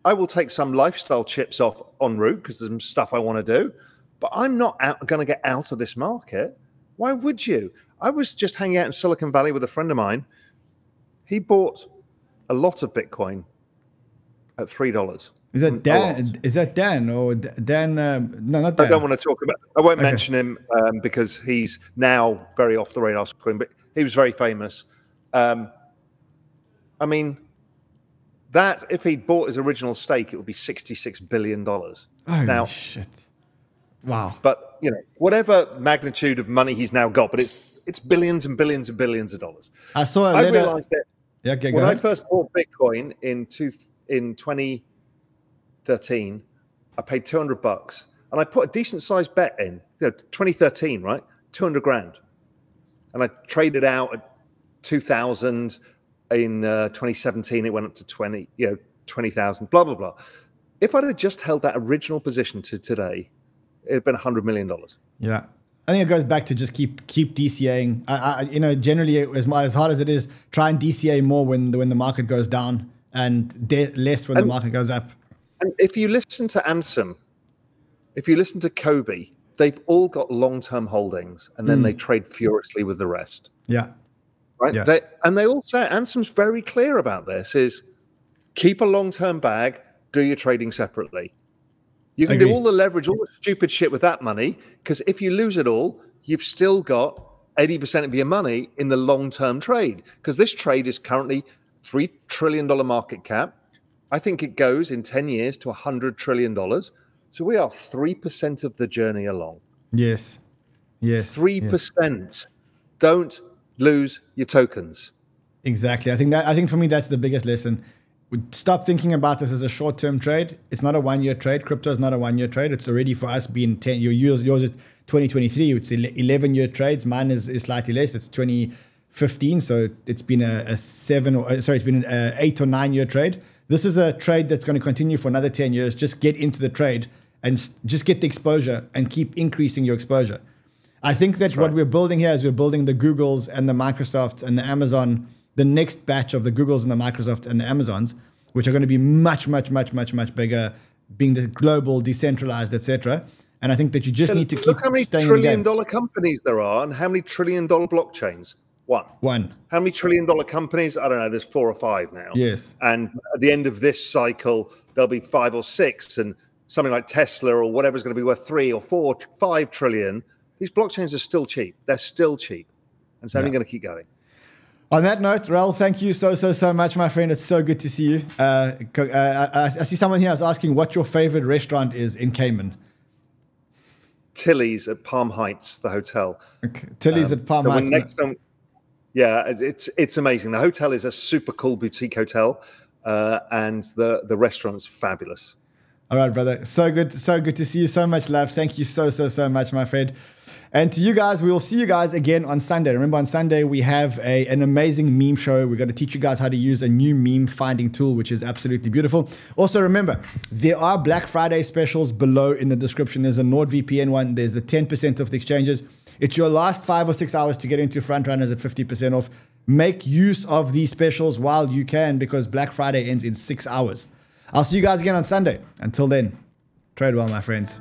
I will take some lifestyle chips off en route because there's some stuff I want to do, but I'm not going to get out of this market. Why would you? I was just hanging out in Silicon Valley with a friend of mine. He bought a lot of Bitcoin at $3. Is that Dan? Is that Dan or Dan? No, not Dan. I don't want to talk about. I won't mention him because he's now very off the radar screen. But he was very famous. I mean, that if he bought his original stake, it would be $66 billion. Oh now, shit! Wow. But you know, whatever magnitude of money he's now got, but it's billions and billions and billions of dollars. I saw. I realized that when I ahead. first bought Bitcoin in 2013, I paid $200, and I put a decent sized bet in. 2013, right? 200 grand, and I traded out at 2,000. In 2017, it went up to 20,000. Blah blah blah. If I'd have just held that original position to today, it'd been $100 million. Yeah, I think it goes back to just keep DCAing. Generally, as hard as it is, try and DCA more when the market goes down, and less when the market goes up. And if you listen to Ansem, if you listen to 𝗕𝗏, they've all got long-term holdings, and then they trade furiously with the rest. Yeah. Right. Yeah. They all say, Ansem's very clear about this, is keep a long-term bag, do your trading separately. You can do all the leverage, all the stupid shit with that money, because if you lose it all, you've still got 80% of your money in the long-term trade, because this trade is currently $3 trillion market cap. I think it goes in 10 years to $100 trillion. So we are 3% of the journey along. Yes. Yes. 3%. Yes. Don't lose your tokens. Exactly. I think for me, that's the biggest lesson. Stop thinking about this as a short-term trade. It's not a 1-year trade. Crypto is not a 1-year trade. It's already, for us, been 10. Yours is 2023. It's 11-year trades. Mine is slightly less. It's 2015. So it's been it's been an 8 or 9-year trade. This is a trade that's going to continue for another 10 years. Just get into the trade and just get the exposure and keep increasing your exposure. I think that what we're building here is we're building the Googles and the Microsofts and the Amazon, the next batch of the Googles and the Microsofts and the Amazons, which are going to be much bigger, being the global, decentralized, etc. And I think that you just need to keep look how many staying in the game. trillion-dollar companies there are, and how many trillion-dollar blockchains? One. How many trillion-dollar companies? I don't know. There's 4 or 5 now. Yes. And at the end of this cycle, there'll be 5 or 6, and something like Tesla or whatever is going to be worth 3 or 4, 5 trillion. These blockchains are still cheap. They're still cheap. And it's only going to keep going. On that note, Raoul, thank you so much, my friend. It's so good to see you. I see someone here is asking what your favorite restaurant is in Cayman. Tilly's at Palm Heights, the hotel. Okay. Tilly's at Palm Heights. Yeah, it's amazing. The hotel is a super cool boutique hotel, and the restaurant's fabulous. All right, brother. So good to see you. So much love. Thank you so much, my friend. And to you guys, we will see you guys again on Sunday. Remember, on Sunday, we have an amazing meme show. We're going to teach you guys how to use a new meme finding tool, which is absolutely beautiful. Also, remember, there are Black Friday specials below in the description. There's a NordVPN one. There's a 10% off the exchanges. It's your last 5 or 6 hours to get into front runners at 50% off. Make use of these specials while you can, because Black Friday ends in 6 hours. I'll see you guys again on Sunday. Until then, trade well, my friends.